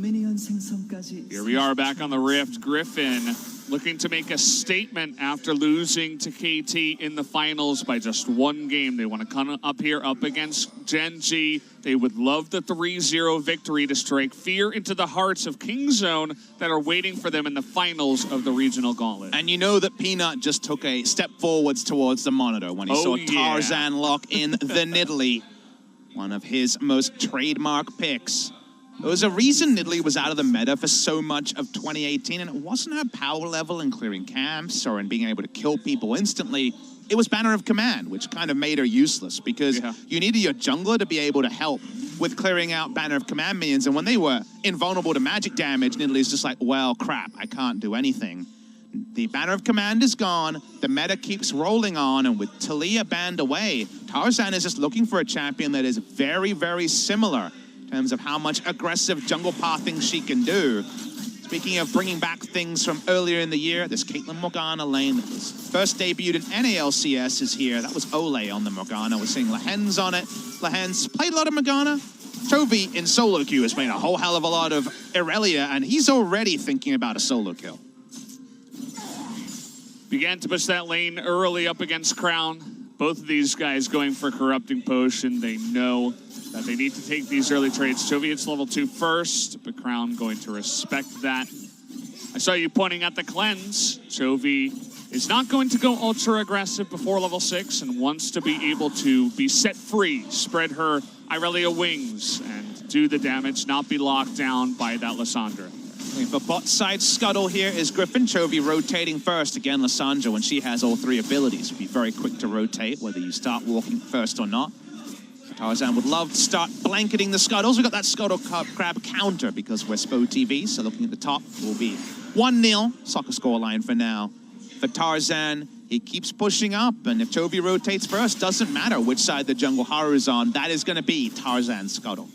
Here we are back on the Rift. Griffin looking to make a statement after losing to KT in the finals by just one game. They want to come up here up against Gen.G. They would love the 3-0 victory to strike fear into the hearts of Kingzone that are waiting for them in the finals of the regional gauntlet. And you know that Peanut just took a step forwards towards the monitor when he saw Tarzan lock in the Nidalee, one of his most trademark picks. There was a reason Nidalee was out of the meta for so much of 2018, and it wasn't her power level in clearing camps or in being able to kill people instantly. It was Banner of Command, which kind of made her useless because you needed your jungler to be able to help with clearing out Banner of Command minions, and when they were invulnerable to magic damage, Nidalee's just like, well, crap, I can't do anything. The Banner of Command is gone, the meta keeps rolling on, and with Talia banned away, Tarzan is just looking for a champion that is very, very similar in terms of how much aggressive jungle pathing she can do. Speaking of bringing back things from earlier in the year, this Caitlyn Morgana lane that was first debuted in NALCS is here. That was Ole on the Morgana. We're seeing Lahen's on it. Lahen's played a lot of Morgana. Chovy in solo queue has made a whole hell of a lot of Irelia, and he's already thinking about a solo kill. Began to push that lane early up against Crown. Both of these guys going for Corrupting Potion. They know that they need to take these early trades. Chovy hits level 2 first, but Crown going to respect that. I saw you pointing at the cleanse. Chovy is not going to go ultra aggressive before level 6 and wants to be able to be set free, spread her Irelia wings, and do the damage, not be locked down by that Lissandra. For bot side scuttle here is Griffin. Chovy rotating first. Again, Lissandra, when she has all 3 abilities, will be very quick to rotate, whether you start walking first or not. Tarzan would love to start blanketing the scuttles. We've got that scuttle crab counter because we're SPO TV, so looking at the top will be 1-0 soccer scoreline for now. For Tarzan, he keeps pushing up, and if Chovy rotates first, doesn't matter which side the jungle Haru is on, that is going to be Tarzan's scuttle.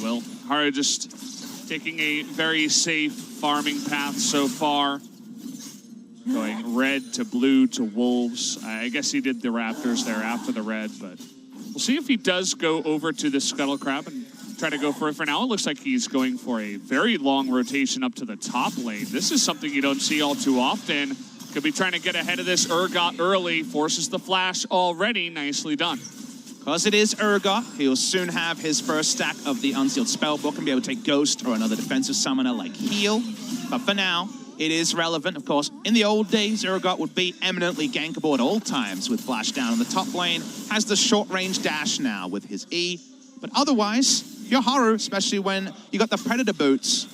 Well, Haru just taking a very safe farming path so far. Going red to blue to wolves. I guess he did the raptors there after the red, but we'll see if he does go over to the scuttle crab and try to go for it. For now, it looks like he's going for a very long rotation up to the top lane. This is something you don't see all too often. Could be trying to get ahead of this Urgot early. Forces the flash already. Nicely done. Because it is Urgot, he'll soon have his first stack of the Unsealed Spellbook and be able to take Ghost or another defensive summoner like Heal. But for now, it is relevant, of course. In the old days, Urgot would be eminently gankable at all times with Flash down on the top lane. Has the short-range dash now with his E. But otherwise, you're Haru, especially when you got the Predator boots.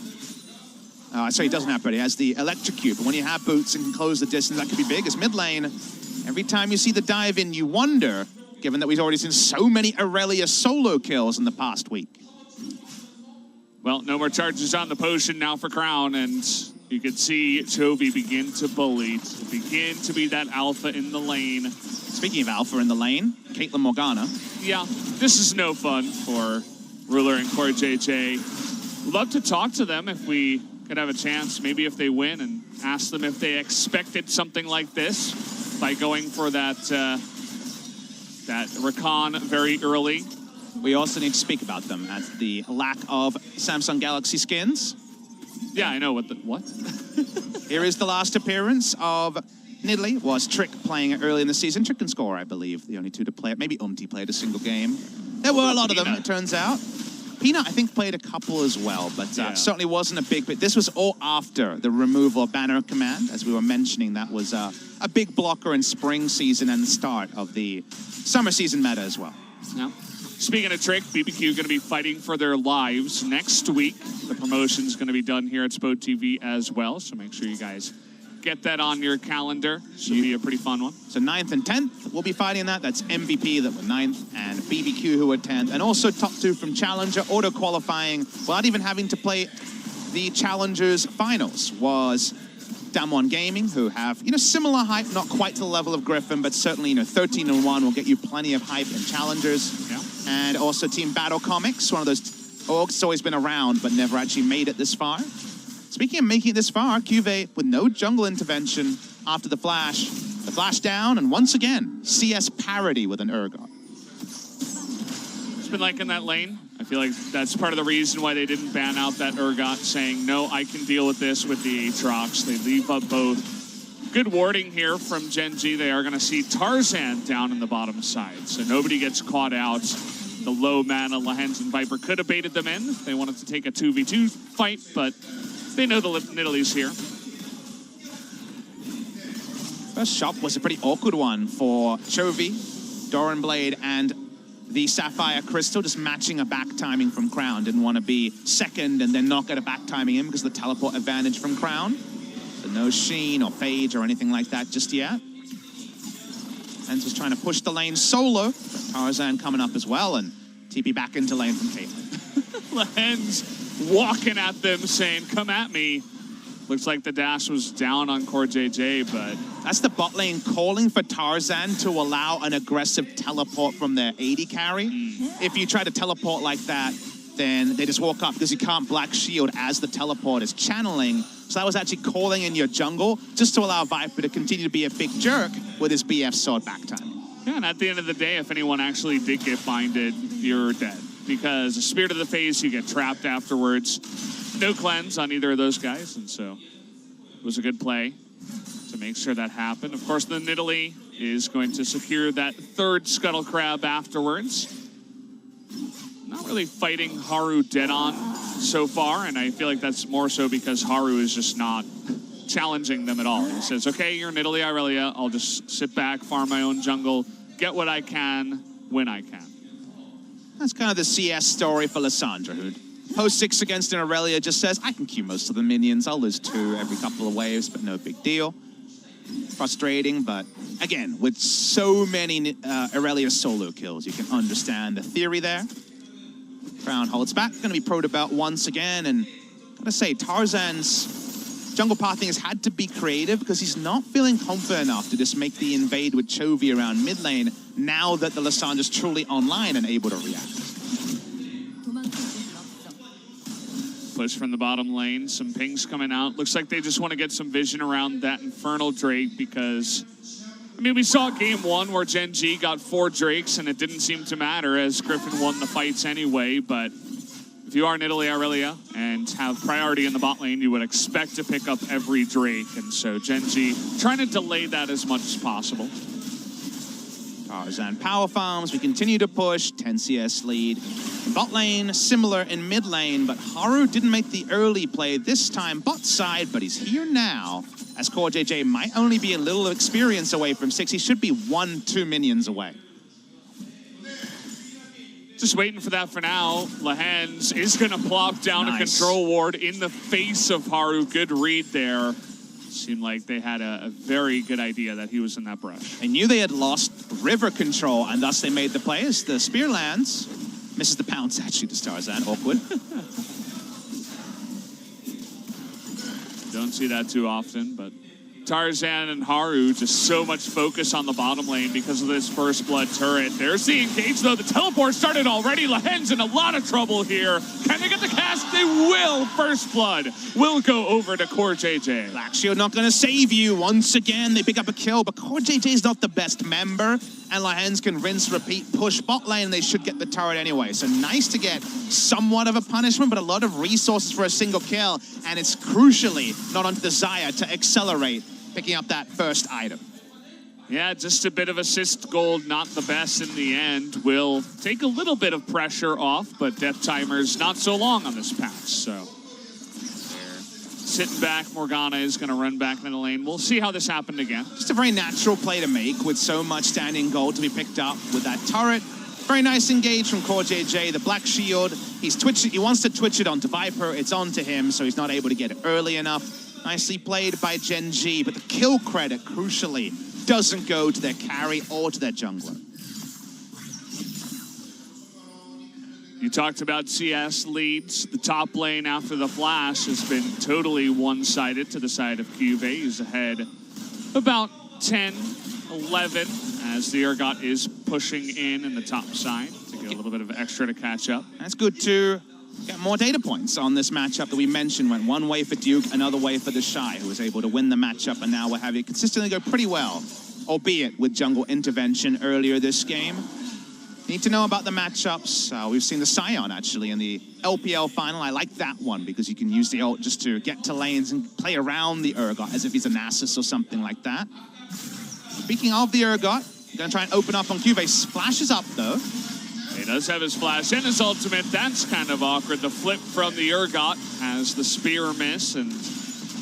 Sorry, he doesn't have Predator, he has the Electrocute. But when you have boots and can close the distance, that could be big. As mid lane, every time you see the dive in, you wonder, given that we've already seen so many Irelia solo kills in the past week. Well, no more charges on the potion now for Crown, and you can see Chovy begin to bully, to begin to be that alpha in the lane. Speaking of alpha in the lane, Caitlyn Morgana. Yeah, this is no fun for Ruler and Core JJ. We'd love to talk to them if we could have a chance, maybe if they win, and ask them if they expected something like this by going for that Rakan very early. We also need to speak about them as the lack of Samsung Galaxy skins. Yeah, I know what. Here is the last appearance of Nidalee. Was Trick playing it early in the season. Trick can score, I believe, the only 2 to play it. Maybe played a single game. There were a lot of them, it turns out. Peanut, I think, played a couple as well, but certainly wasn't a big bit. This was all after the removal of Banner of Command. As we were mentioning, that was a big blocker in spring season and the start of the summer season meta as well. Yeah. Speaking of Trick, BBQ going to be fighting for their lives next week. The promotion's going to be done here at SPO TV as well, so make sure you guys get that on your calendar. Should be a pretty fun one. So 9th and 10th, we'll be fighting that. That's MVP that were 9th and BBQ who were 10th. And also top 2 from Challenger, auto-qualifying without even having to play the Challengers finals was Damwon Gaming, who have, similar hype, not quite to the level of Griffin, but certainly, 13-1 will get you plenty of hype in Challengers. Yeah. And also Team Battle Comics, one of those orgs that's always been around, but never actually made it this far. Speaking of making it this far, QV with no jungle intervention after the flash down, and once again, CS parity with an Urgot. It's been like in that lane. I feel like that's part of the reason why they didn't ban out that Urgot, saying, no, I can deal with this with the Aatrox. They leave up both. Good warding here from Gen.G. They are going to see Tarzan down in the bottom side, so nobody gets caught out. The low mana Lahens and Viper could have baited them in if they wanted to take a 2v2 fight, but they know the Nidalee's here. First shot was a pretty awkward one for Chovy, Doran Blade, and the Sapphire Crystal, just matching a back timing from Crown. Didn't want to be second and then not get a back timing in because of the teleport advantage from Crown. So no Sheen or Phage or anything like that just yet. Hens was trying to push the lane solo. Tarzan coming up as well, and TP back into lane from Caitlyn. Hens walking at them, saying, come at me. Looks like the dash was down on Core JJ, but... That's the bot lane calling for Tarzan to allow an aggressive teleport from their AD carry. If you try to teleport like that, then they just walk up because you can't Black Shield as the teleport is channeling. So that was actually calling in your jungle just to allow Viper to continue to be a big jerk with his BF sword back time. Yeah, and at the end of the day, if anyone actually did get binded, you're dead. Because the Spirit of the Phase, you get trapped afterwards. No cleanse on either of those guys, and so it was a good play to make sure that happened. Of course, the Nidalee is going to secure that third Scuttle Crab afterwards. Not really fighting Haru dead on so far, and I feel like that's more so because Haru is just not challenging them at all. He says, okay, you're Nidalee Irelia, I'll just sit back, farm my own jungle, get what I can, when I can. That's kind of the CS story for Lissandra, who post 6 against an Irelia just says, I can queue most of the minions, I'll lose 2 every couple of waves, but no big deal. Frustrating, but again, with so many Irelia solo kills, you can understand the theory there. Crown holds back, going to be pro'd about once again, and gotta say, Tarzan's jungle pathing has had to be creative because he's not feeling confident enough to just make the invade with Chovy around mid lane now that the Lissandra's truly online and able to react. Push from the bottom lane, some pings coming out. Looks like they just want to get some vision around that Infernal Drake because, I mean, we saw game 1 where Gen.G got 4 Drakes and it didn't seem to matter as Griffin won the fights anyway, but if you are Nidalee Irelia and have priority in the bot lane, you would expect to pick up every Drake, and so Gen.G trying to delay that as much as possible. Tarzan power farms, we continue to push, 10 CS lead. In bot lane, similar in mid lane, but Haru didn't make the early play this time bot side, but he's here now, as Core JJ might only be a little experience away from 6. He should be 1-2 minions away. Just waiting for that for now. Lahens is going to plop down a control ward in the face of Haru. Good read there. Seemed like they had a very good idea that he was in that brush. They knew they had lost river control, and thus they made the play as the spear lands. Misses the pounce, actually, to Tarzan. Awkward. Don't see that too often, but Tarzan and Haru just so much focus on the bottom lane because of this first blood turret. There's the engage, though. The teleport started already. Lahens in a lot of trouble here. Can they get the cast? They will. First blood will go over to Core JJ. Black Shield not going to save you. Once again, they pick up a kill, but Core JJ is not the best member, and Lahens can rinse, repeat, push bot lane, and they should get the turret anyway. So nice to get somewhat of a punishment, but a lot of resources for a single kill, and it's crucially not onto the Xayah to accelerate picking up that first item. Yeah, just a bit of assist gold, not the best in the end. Will take a little bit of pressure off, but death timer's not so long on this patch, so. Sitting back, Morgana is going to run back into the lane. We'll see how this happened again. Just a very natural play to make with so much standing gold to be picked up with that turret. Very nice engage from Core JJ. The Black Shield, he wants to twitch it onto Viper. It's onto him, so he's not able to get it early enough. Nicely played by Gen.G, but the kill credit, crucially, doesn't go to their carry or to their jungler. You talked about CS leads. The top lane after the flash has been totally one-sided to the side of Cube. He's ahead about 10, 11, as the Urgot is pushing in the top side to get a little bit of extra to catch up. That's good to get more data points on this matchup that we mentioned. Went one way for Duke, another way for the Shy, who was able to win the matchup, and now we're having it consistently go pretty well, albeit with jungle intervention earlier this game. Need to know about the matchups. We've seen the Scion, actually, in the LPL final. I like that one because you can use the ult just to get to lanes and play around the Urgot as if he's a Nasus or something like that. Speaking of the Urgot, going to try and open up on Cuvée. Splashes up, though. He does have his flash and his ultimate. That's kind of awkward. The flip from the Urgot has the spear miss, and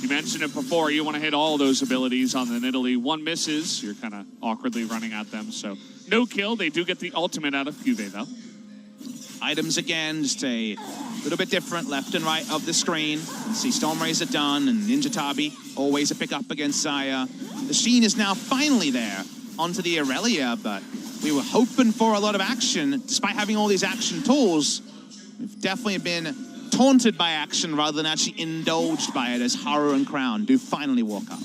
you mentioned it before. You want to hit all those abilities on the Nidalee. One misses, you're kind of awkwardly running at them. So no kill. They do get the ultimate out of Cuvée, though. Items again, just a little bit different left and right of the screen. You can see Storm Razor done and Ninja Tabi, always a pick up against Xayah. The Sheen is now finally there onto the Aurelia, but we were hoping for a lot of action. Despite having all these action tools, we've definitely been taunted by action rather than actually indulged by it, as Haru and Crown do finally walk up.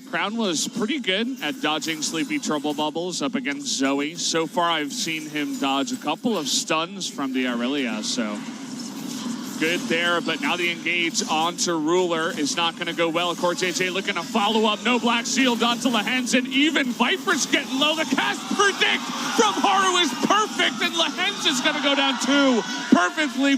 Crown was pretty good at dodging Sleepy Trouble Bubbles up against Zoe. So far, I've seen him dodge a couple of stuns from the Aurelia, so good there. But now the engage onto Ruler is not going to go well. Of course, JJ looking to follow up. No Black Shield onto Lehens, and even Viper's getting low. The cast predict from Haru is perfect, and Lehens is going to go down too. Perfectly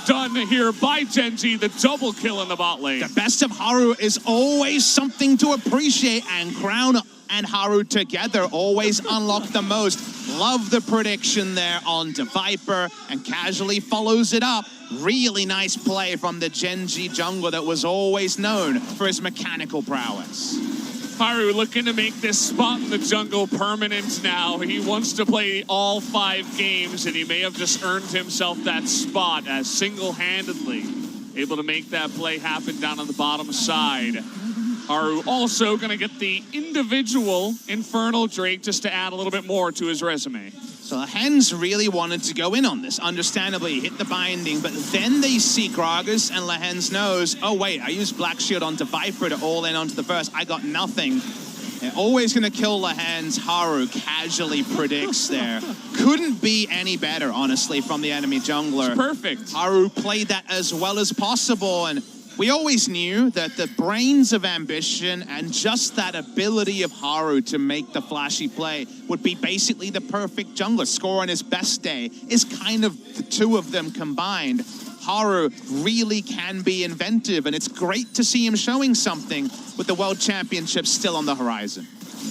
done here by Gen.G, the double kill in the bot lane. The best of Haru is always something to appreciate, and Crown and Haru together always unlock the most. Love the prediction there onto Viper, and casually follows it up. Really nice play from the Gen.G jungler that was always known for his mechanical prowess. Haru looking to make this spot in the jungle permanent now. He wants to play all 5 games, and he may have just earned himself that spot as single-handedly able to make that play happen down on the bottom side. Haru also going to get the individual Infernal Drake just to add a little bit more to his resume. So the Hens really wanted to go in on this, understandably, hit the binding, but then they see Gragas, and Lehens knows, oh wait, I used Black Shield onto Viper to all in onto the first, I got nothing. They're always gonna kill Lehens. Haru casually predicts there. Couldn't be any better, honestly, from the enemy jungler. It's perfect. Haru played that as well as possible, and we always knew that the brains of ambition and just that ability of Haru to make the flashy play would be basically the perfect jungler. Score on his best day is kind of the two of them combined. Haru really can be inventive, and it's great to see him showing something with the World Championships still on the horizon.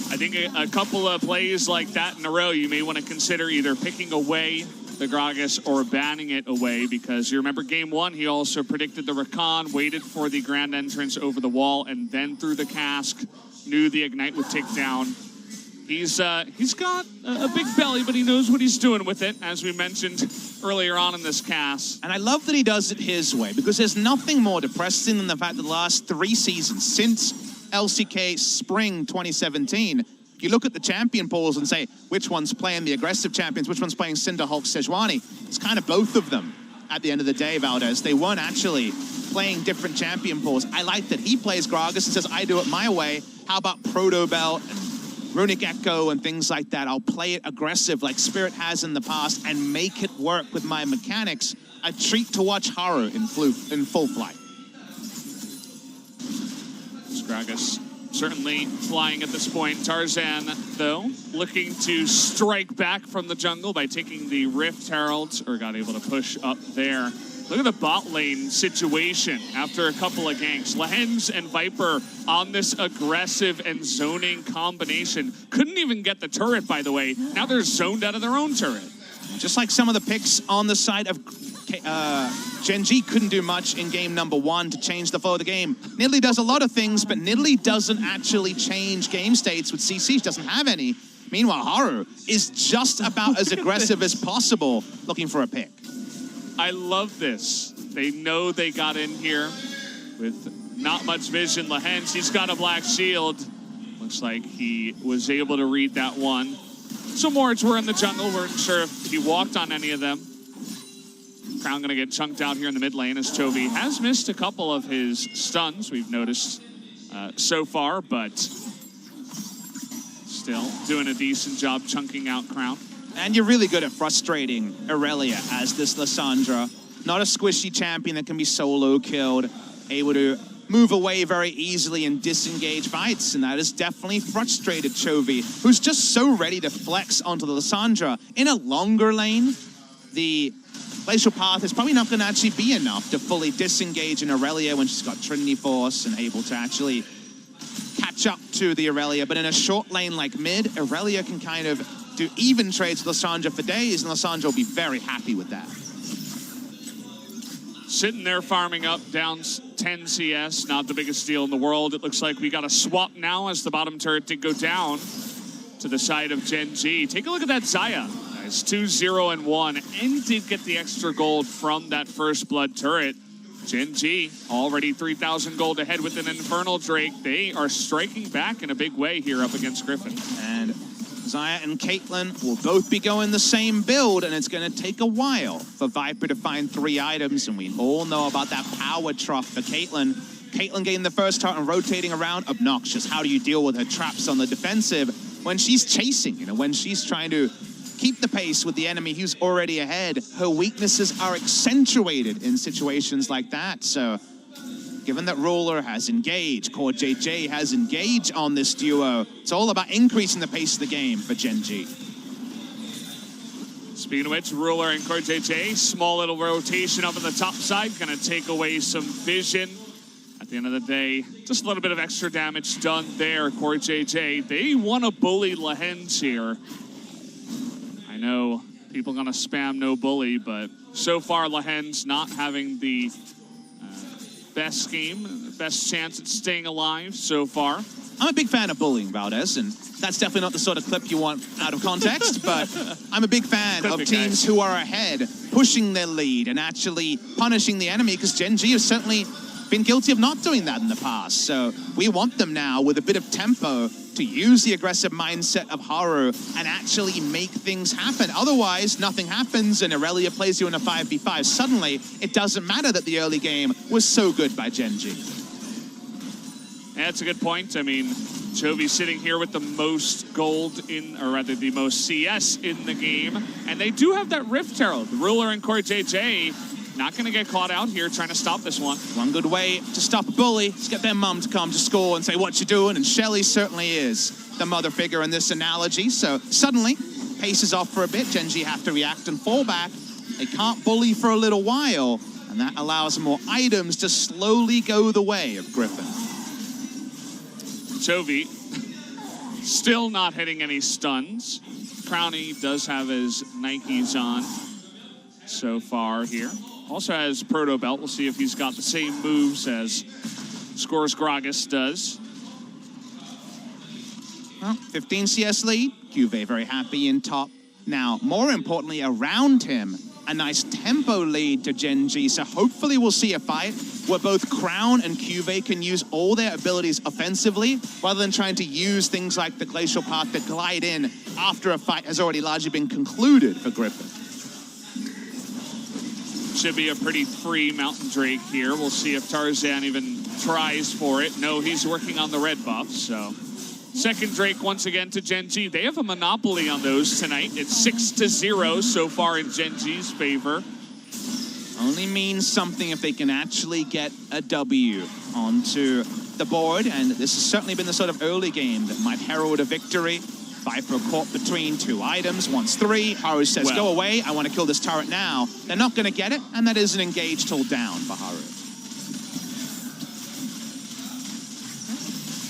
I think a couple of plays like that in a row, you may want to consider either picking away the Gragas or banning it away, because you remember game 1, he also predicted the Rakan, waited for the grand entrance over the wall, and then threw the cask, knew the Ignite would take down. He's got a big belly, but he knows what he's doing with it, as we mentioned earlier on in this cast. And I love that he does it his way, because there's nothing more depressing than the fact that the last 3 seasons, since LCK Spring 2017, you look at the champion pools and say, which one's playing the aggressive champions, which one's playing Cinderhulk, Sejuani? It's kind of both of them at the end of the day, Valdez. They weren't actually playing different champion pools. I like that he plays Gragas and says, I do it my way. How about Proto Belt and Runic Echo and things like that? I'll play it aggressive like Spirit has in the past and make it work with my mechanics. A treat to watch Haru in full flight. Gragas certainly flying at this point. Tarzan, though, looking to strike back from the jungle by taking the Rift Herald, or got able to push up there. Look at the bot lane situation after a couple of ganks. Lehens and Viper on this aggressive and zoning combination. Couldn't even get the turret, by the way. Now they're zoned out of their own turret. Just like some of the picks on the side of Gen.G couldn't do much in game number 1 to change the flow of the game. Nidalee does a lot of things, but Nidalee doesn't actually change game states with CC. She doesn't have any. Meanwhile, Haru is just about as aggressive as possible, looking for a pick. I love this. They know they got in here with not much vision. Lehens, he's got a Black Shield. Looks like he was able to read that one. Some wards were in the jungle. Weren't sure if he walked on any of them. Crown gonna get chunked out here in the mid lane as Chovy has missed a couple of his stuns, we've noticed so far, but still doing a decent job chunking out Crown. And you're really good at frustrating Aurelia as this Lissandra. Not a squishy champion that can be solo killed, able to move away very easily and disengage fights, and that has definitely frustrated Chovy, who's just so ready to flex onto the Lissandra. In a longer lane, the Glacial Path is probably not going to actually be enough to fully disengage an Aurelia when she's got Trinity Force and able to actually catch up to the Aurelia. But in a short lane like mid, Aurelia can kind of do even trades with Lissandra for days, and Lissandra will be very happy with that. Sitting there farming up, down 10 CS, not the biggest deal in the world. It looks like we got a swap now as the bottom turret did go down to the side of Gen.G. Take a look at that Xayah. It's 2-0-1 and did get the extra gold from that first blood turret. Gen.G already 3,000 gold ahead with an Infernal Drake. They are striking back in a big way here up against Griffin. And Xayah and Caitlyn will both be going the same build, and it's going to take a while for Viper to find 3 items, and we all know about that power trough for Caitlyn. Caitlyn getting the first turret and rotating around, obnoxious. How do you deal with her traps on the defensive when she's chasing, when she's trying to keep the pace with the enemy who's already ahead? Her weaknesses are accentuated in situations like that, so given that Ruler has engaged, CoreJJ has engaged on this duo, it's all about increasing the pace of the game for Gen.G. Speaking of which, Ruler and CoreJJ, small little rotation up on the top side, gonna take away some vision. At the end of the day, just a little bit of extra damage done there. CoreJJ, they want to bully Lehends here. I know people gonna spam no bully, but so far Lehends not having the best game, best chance at staying alive so far. I'm a big fan of bullying, Valdez, and that's definitely not the sort of clip you want out of context, but I'm a big fan of teams who are ahead, pushing their lead and actually punishing the enemy, because Gen.G has certainly been guilty of not doing that in the past. So we want them now with a bit of tempo to use the aggressive mindset of Haru and actually make things happen. Otherwise, nothing happens and Aurelia plays you in a 5v5. Suddenly, it doesn't matter that the early game was so good by Gen.G. Yeah, that's a good point. I mean, Chovy sitting here with the most gold in, or rather the most CS in the game. And they do have that Rift Herald. The Ruler and CoreJJ not going to get caught out here trying to stop this one. One good way to stop a bully is get their mum to come to school and say, what you doing? And Shelly certainly is the mother figure in this analogy. So suddenly, pace is off for a bit. Gen.G have to react and fall back. They can't bully for a little while, and that allows more items to slowly go the way of Griffin. Chovy still not hitting any stuns. Crownie does have his Nikes on so far here. Also has Proto Belt. We'll see if he's got the same moves as Scores Gragas does. Well, 15 CS lead. Juve very happy in top. Now, more importantly, around him, a nice tempo lead to Gen.G. So hopefully we'll see a fight where both Crown and Juve can use all their abilities offensively rather than trying to use things like the Glacial Path to glide in after a fight has already largely been concluded for Griffin. Should be a pretty free Mountain Drake here. We'll see if Tarzan even tries for it. No, he's working on the red buff, so. Second Drake once again to Gen.G. They have a monopoly on those tonight. It's 6-0 so far in Gen.G's favor. Only means something if they can actually get a W onto the board, and this has certainly been the sort of early game that might herald a victory. Viper caught between 2 items, wants 3. Haru says, go away, I want to kill this turret now. They're not going to get it, and that is an engage till down for Haru.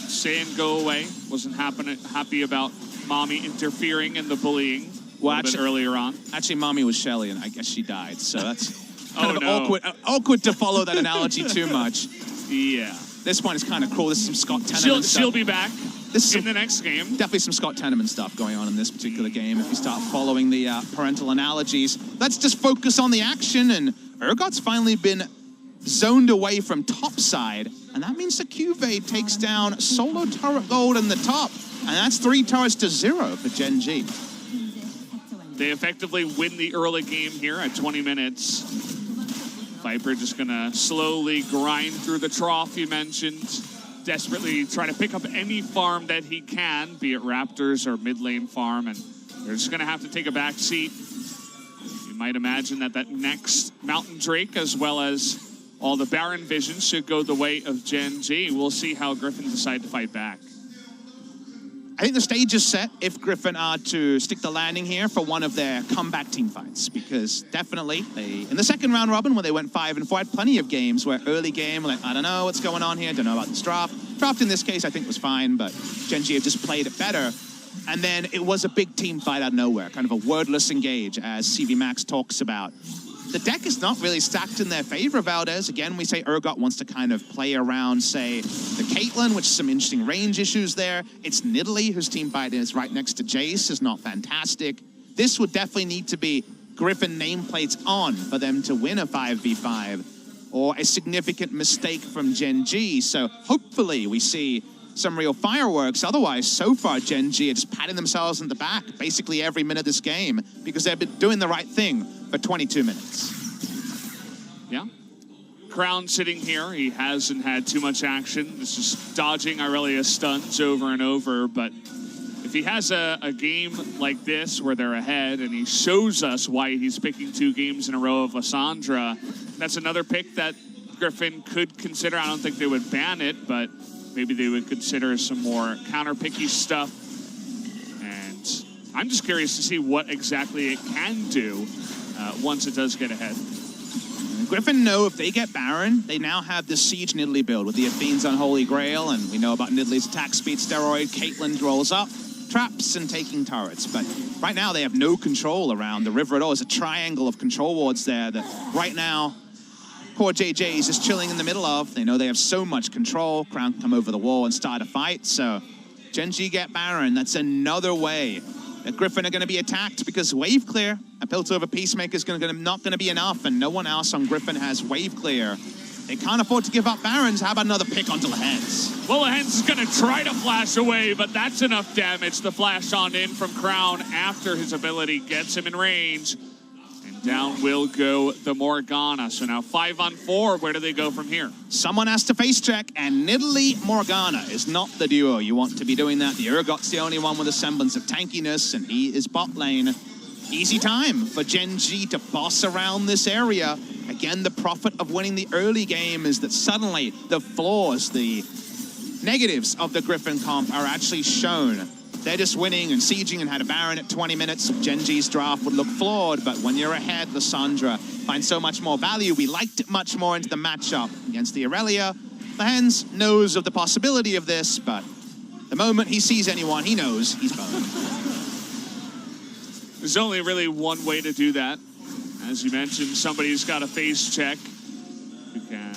Saying go away, wasn't happy about Mommy interfering in the bullying a little bit earlier on. Actually, Mommy was Shelly, and I guess she died, so that's kind of awkward to follow that analogy too much. Yeah. This one is kind of cool. This is some Scott Tenorman stuff. She'll be back in the next game. Definitely some Scott Tenorman stuff going on in this particular game if you start following the parental analogies. Let's just focus on the action, and Urgot's finally been zoned away from top side, and that means the Juve takes down solo turret gold in the top, and that's 3 turrets to 0 for Gen.G. They effectively win the early game here at 20 minutes. Viper just gonna slowly grind through the trough you mentioned, desperately try to pick up any farm that he can, be it Raptors or mid lane farm, and they're just gonna have to take a back seat. You might imagine that next Mountain Drake, as well as all the Baron vision should go the way of Gen.G. We'll see how Griffin decide to fight back. I think the stage is set if Griffin are to stick the landing here for one of their comeback team fights, because definitely in the second round robin when they went 5-4, had plenty of games where early game, like, I don't know what's going on here, don't know about this draft. Draft in this case I think was fine, but Gen.G have just played it better. And then it was a big team fight out of nowhere, kind of a wordless engage, as CV Max talks about. The deck is not really stacked in their favor, Valdez. Again, we say Urgot wants to kind of play around, say, the Caitlyn, which is some interesting range issues there. It's Nidalee, whose team fight is right next to Jace, is not fantastic. This would definitely need to be Griffin nameplates on for them to win a 5v5, or a significant mistake from Gen.G. So hopefully we see some real fireworks. Otherwise, so far, Gen.G are just patting themselves in the back basically every minute of this game because they've been doing the right thing for 22 minutes. Yeah. Crown sitting here. He hasn't had too much action. It's just dodging Irelia's stuns over and over. But if he has a game like this where they're ahead and he shows us why he's picking 2 games in a row of Lissandra, that's another pick that Griffin could consider. I don't think they would ban it, but maybe they would consider some more counter-picky stuff. And I'm just curious to see what exactly it can do once it does get ahead. Griffin know if they get Baron, they now have the Siege Nidalee build with the Athene's Unholy Grail, and we know about Nidalee's attack speed steroid. Caitlyn rolls up, traps, and taking turrets. But right now they have no control around the river at all. There's a triangle of control wards there that right now poor JJ is just chilling in the middle of. They know they have so much control. Crown can come over the wall and start a fight. So Gen.G get Baron. That's another way that Griffin are going to be attacked, because wave clear, a built over Peacemaker is not going to be enough, and no one else on Griffin has wave clear. They can't afford to give up Barons. How about another pick onto Lehens? Well, Lehens is going to try to flash away, but that's enough damage. The flash on in from Crown after his ability gets him in range. Down will go the Morgana. So now 5-on-4. Where do they go from here? Someone has to face check, and Nidalee Morgana is not the duo you want to be doing that. The Urgot's the only one with a semblance of tankiness, and he is bot lane. Easy time for Gen.G to boss around this area. Again, the profit of winning the early game is that suddenly the flaws, the negatives of the Griffin comp are actually shown. They're just winning and sieging and had a Baron at 20 minutes. Gen.G's draft would look flawed, but when you're ahead, Lissandra finds so much more value. We liked it much more into the matchup against the Irelia. Lehens knows of the possibility of this, but the moment he sees anyone, he knows he's boned. There's only really one way to do that. As you mentioned, somebody's got a face check. You can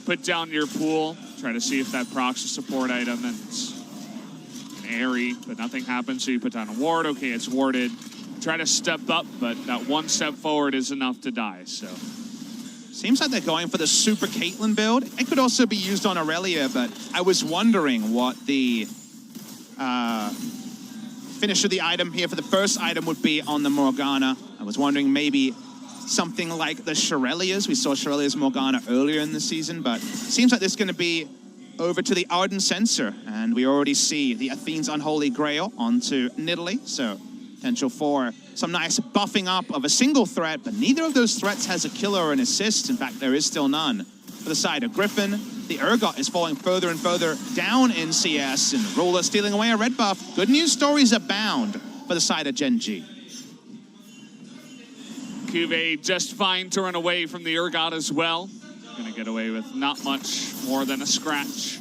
put down your pool, try to see if that procs a support item, and it's airy, but nothing happens, so you put down a ward. Okay, it's warded. Try to step up, but that one step forward is enough to die, so. Seems like they're going for the super Caitlyn build. It could also be used on Irelia, but I was wondering what the finish of the item here for the first item would be on the Morgana. I was wondering maybe something like the Shirelia's. We saw Shirelia's Morgana earlier in the season, but seems like this is going to be over to the Ardent Sensor, and we already see the Athene's Unholy Grail onto Nidalee, so potential for some nice buffing up of a single threat, but neither of those threats has a killer or an assist. In fact, there is still none. For the side of Griffin, the Urgot is falling further and further down in CS, and Ruler stealing away a red buff. Good news stories abound for the side of Gen.G. Cuvée just fine to run away from the Urgot as well. Gonna get away with not much more than a scratch.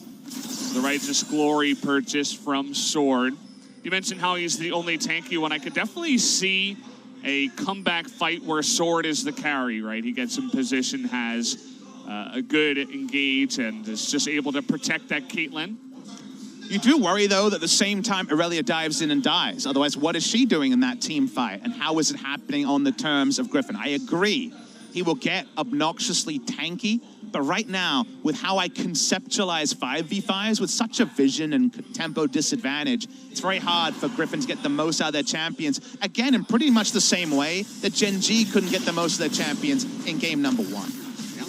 The Righteous Glory purchase from Sword. You mentioned how he's the only tanky one. I could definitely see a comeback fight where Sword is the carry, right? He gets in position, has a good engage, and is just able to protect that Caitlyn. You do worry, though, that at the same time Irelia dives in and dies. Otherwise, what is she doing in that team fight? And how is it happening on the terms of Griffin? I agree. He will get obnoxiously tanky, but right now, with how I conceptualize 5v5s with such a vision and tempo disadvantage, it's very hard for Griffin to get the most out of their champions. Again, in pretty much the same way that Gen.G couldn't get the most of their champions in game number 1. Yeah.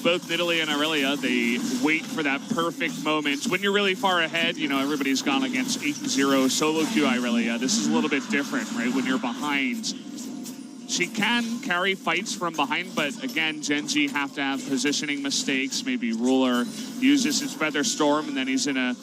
Both Nidalee and Irelia, they wait for that perfect moment. When you're really far ahead, you know, everybody's gone against 8-0 solo queue Irelia. This is a little bit different, right? When you're behind, she can carry fights from behind, but again, Gen.G have to have positioning mistakes. Maybe Ruler uses his Feather Storm, and then he's in a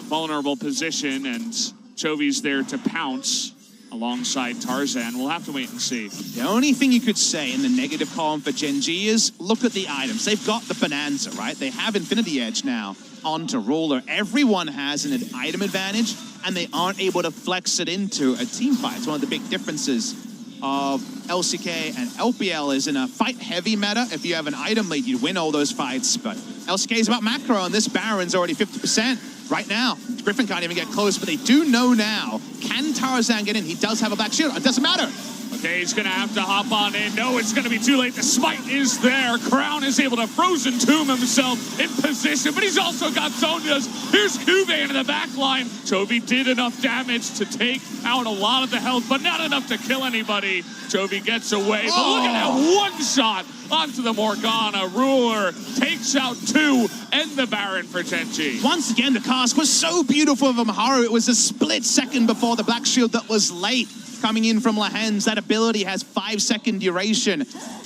vulnerable position, and Chovy's there to pounce alongside Tarzan. We'll have to wait and see. The only thing you could say in the negative column for Gen.G is look at the items. They've got the Bonanza, right? They have Infinity Edge now onto Ruler. Everyone has an item advantage, and they aren't able to flex it into a team fight. It's one of the big differences of LCK and LPL is in a fight-heavy meta. If you have an item lead, you win all those fights. But LCK is about macro, and this Baron's already 50%. Right now, Griffin can't even get close, but they do know now. Can Tarzan get in? He does have a black shield. It doesn't matter. Okay, he's going to have to hop on in. No, it's going to be too late. The smite is there. Crown is able to Frozen Tomb himself in position, but he's also got Sonya's. Here's Kube into the back line. Chovy did enough damage to take out a lot of the health, but not enough to kill anybody. Chovy gets away, but look at that one shot onto the Morgana. Ruler takes out 2 and the Baron for Gen.G. Once again, the cast was so beautiful from Haru. It was a split second before the black shield that was late. Coming in from Lahens, that ability has 5-second duration.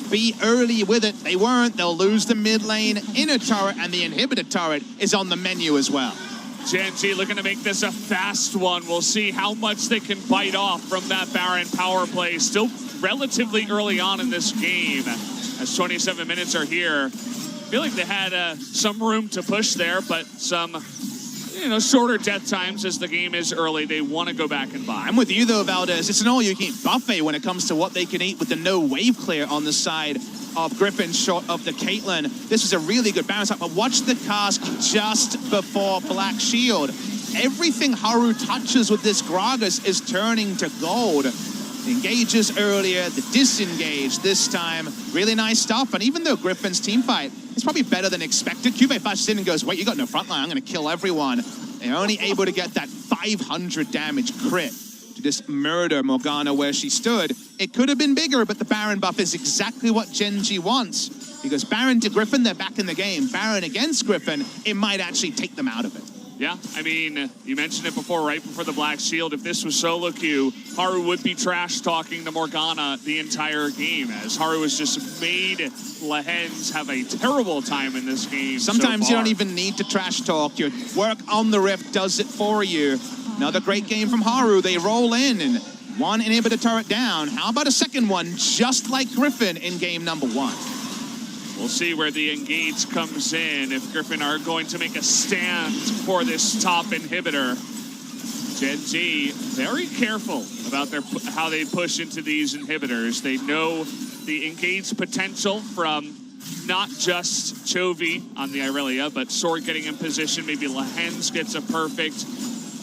Be early with it. They weren't. They'll lose the mid lane inner turret, and the inhibitor turret is on the menu as well. Gen.G looking to make this a fast one. We'll see how much they can bite off from that Baron power play. Still relatively early on in this game, as 27 minutes are here. I feel like they had some room to push there, but some shorter death times as the game is early. They want to go back and buy. I'm with you, though, Valdez. It's an all-you-can-eat buffet when it comes to what they can eat with the no wave clear on the side of Griffin, short of the Caitlyn. This was a really good bounce up, but watch the cast just before Black Shield. Everything Haru touches with this Gragas is turning to gold. The engages earlier, the disengage this time. Really nice stuff, and even though Griffin's team fight is probably better than expected, Cube flashes in and goes, wait, you got no front line, I'm going to kill everyone. They're only able to get that 500 damage crit to just murder Morgana where she stood. It could have been bigger, but the Baron buff is exactly what Gen.G wants. Because Baron to Griffin, they're back in the game. Baron against Griffin, it might actually take them out of it. Yeah, I mean, you mentioned it before, right before the Black Shield. If this was solo queue, Haru would be trash-talking to Morgana the entire game, as Haru has just made Lahens have a terrible time in this game. Sometimes you don't even need to trash-talk. Your work on the Rift does it for you. Another great game from Haru. They roll in, and one inhibitor turret down. How about a second one, just like Griffin in game number 1? We'll see where the engage comes in, if Griffin are going to make a stand for this top inhibitor. Gen.G very careful about how they push into these inhibitors. They know the engage potential from not just Chovy on the Irelia, but Sword getting in position. Maybe Lahens gets a perfect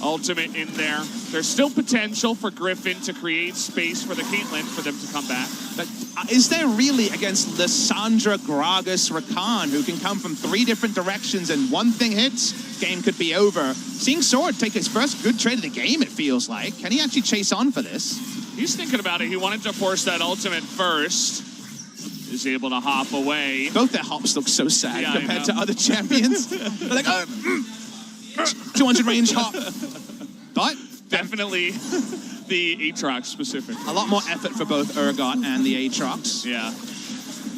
ultimate in there. There's still potential for Griffin to create space for the Caitlyn for them to come back. But is there really against Lissandra, Gragas, Rakan, who can come from 3 different directions and one thing hits, game could be over? Seeing Sword take his first good trade of the game, it feels like. Can he actually chase on for this? He's thinking about it. He wanted to force that ultimate first. Is able to hop away. Both their hops look so sad compared to other champions. They're like, 200 range hop. But definitely the Aatrox specific. A lot more effort for both Urgot and the Aatrox. Yeah.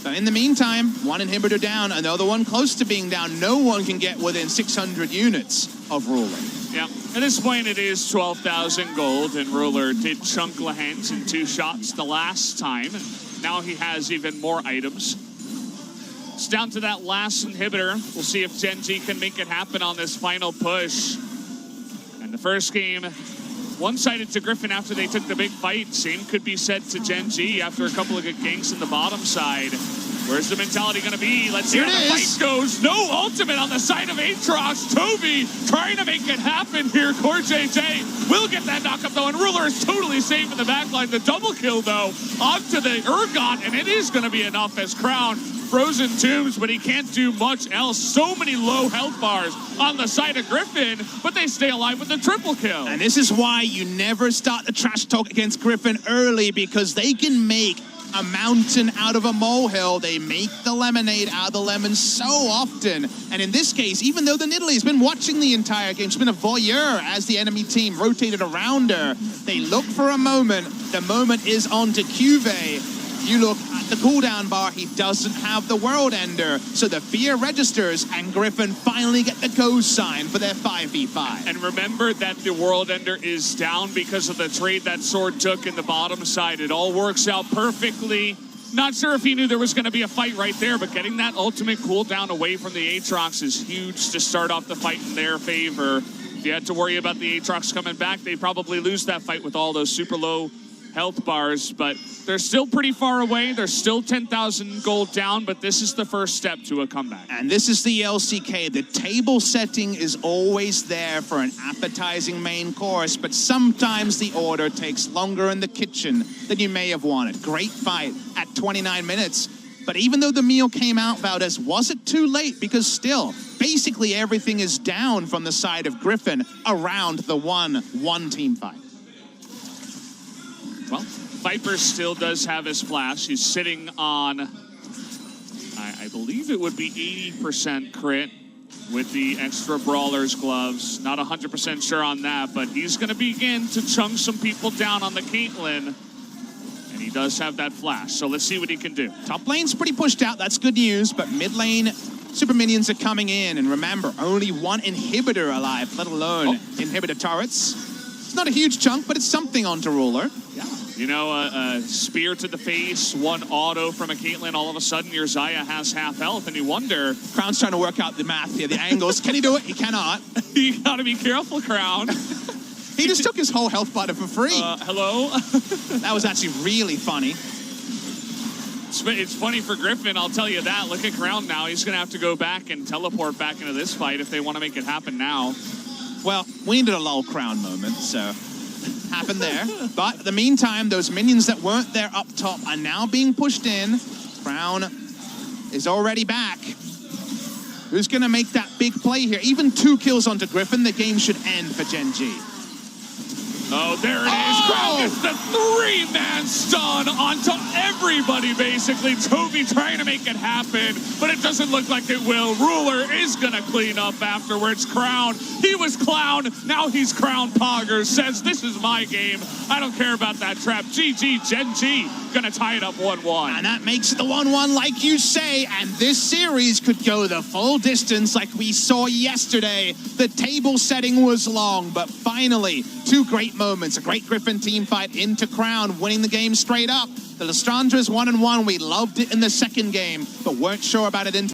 But in the meantime, one inhibitor down, another one close to being down. No one can get within 600 units of Ruler. Yeah. At this point, it is 12,000 gold, and Ruler did chunk Lahens in 2 shots the last time. Now he has even more items. It's down to that last inhibitor. We'll see if Gen.G can make it happen on this final push. And the first game, one-sided to Griffin after they took the big fight. Same could be said to Gen.G after a couple of good ganks in the bottom side. Where's the mentality going to be? Let's see how the fight goes. No ultimate on the side of Aatrox. Toby trying to make it happen here. CoreJJ will get that knockup, though, and Ruler is totally safe in the backline. The double kill, though, onto the Urgot, and it is going to be enough as Crown Frozen Tombs, but he can't do much else. So many low health bars on the side of Griffin, but they stay alive with the triple kill. And this is why you never start the trash talk against Griffin early, because they can make a mountain out of a molehill. They make the lemonade out of the lemon so often. And in this case, even though the Nidalee has been watching the entire game, she's been a voyeur as the enemy team rotated around her. They look for a moment. The moment is on to Cuvée. You look at the cooldown bar, he doesn't have the World Ender. So the fear registers, and Griffin finally get the go sign for their 5v5. And remember that the World Ender is down because of the trade that Sword took in the bottom side. It all works out perfectly. Not sure if he knew there was going to be a fight right there, but getting that ultimate cooldown away from the Aatrox is huge to start off the fight in their favor. If you had to worry about the Aatrox coming back, they'd probably lose that fight with all those super low health bars, but they're still pretty far away. They're still 10,000 gold down, but this is the first step to a comeback. And this is the LCK. The table setting is always there for an appetizing main course, but sometimes the order takes longer in the kitchen than you may have wanted. Great fight at 29 minutes. But even though the meal came out, Valdez, was it too late? Because still, basically everything is down from the side of Griffin around the one team fight. Well, Viper still does have his flash. He's sitting on, I believe it would be 80% crit with the extra Brawler's gloves. Not 100% sure on that, but he's going to begin to chunk some people down on the Caitlyn. And he does have that flash, so let's see what he can do. Top lane's pretty pushed out, that's good news, but mid lane, super minions are coming in. And remember, only one inhibitor alive, let alone inhibitor turrets. It's not a huge chunk, but it's something onto Ruler. Yeah. You know, a spear to the face, one auto from a Caitlyn, all of a sudden your Xayah has half health, and you wonder... Crown's trying to work out the math here, the angles. Can he do it? He cannot. You gotta be careful, Crown. He just took his whole health bar for free. Hello? That was actually really funny. It's funny for Griffin, I'll tell you that. Look at Crown now. He's gonna have to go back and teleport back into this fight if they want to make it happen now. Well, we needed a lull Crown moment, so happened there. But in the meantime, those minions that weren't there up top are now being pushed in. Crown is already back. Who's going to make that big play here? Even 2 kills onto Griffin, the game should end for Gen.G. Oh, there it is. Crown gets the 3-man stun onto everybody, basically. Toby trying to make it happen, but it doesn't look like it will. Ruler is going to clean up afterwards. Crown, he was Clown, now he's Crown Poggers. Says, this is my game. I don't care about that trap. GG, Gen.G, going to tie it up 1-1. And that makes it the 1-1 like you say, and this series could go the full distance like we saw yesterday. The table setting was long, but finally, 2 great moments. A great Griffin team fight into Crown, winning the game straight up. The Lestrandra's 1-1. We loved it in the second game, but weren't sure about it in